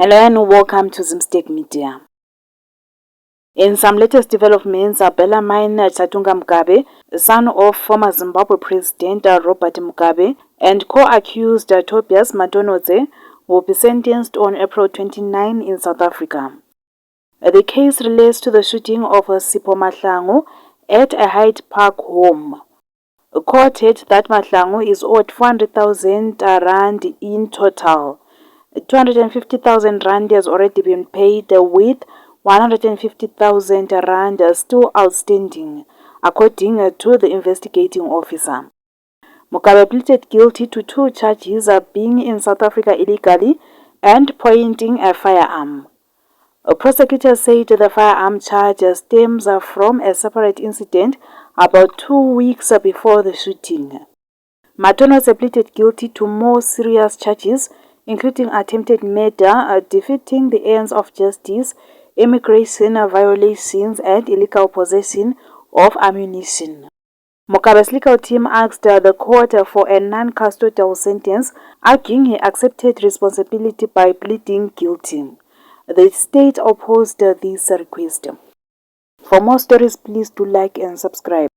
Hello and welcome to Zimstek Media. In some latest developments, Bellarmine Chatunga Mugabe, son of former Zimbabwe President Robert Mugabe, and co-accused Tobias Madonodze will be sentenced on April 29 in South Africa. The case relates to the shooting of Sipho Mahlangu at a Hyde Park home. Quoted that Mahlangu is owed 400,000 rand in total. 250,000 rand has already been paid, with 150,000 rand still outstanding, according to the investigating officer. Mugabe pleaded guilty to 2 charges of being in South Africa illegally and pointing a firearm. A prosecutor said the firearm charge stems from a separate incident about 2 weeks before the shooting. Madonodze pleaded guilty to more serious charges, including attempted murder, defeating the ends of justice, immigration violations, and illegal possession of ammunition. Mugabe's legal team asked the court for a non-custodial sentence, arguing he accepted responsibility by pleading guilty. The state opposed this request. For more stories, please do like and subscribe.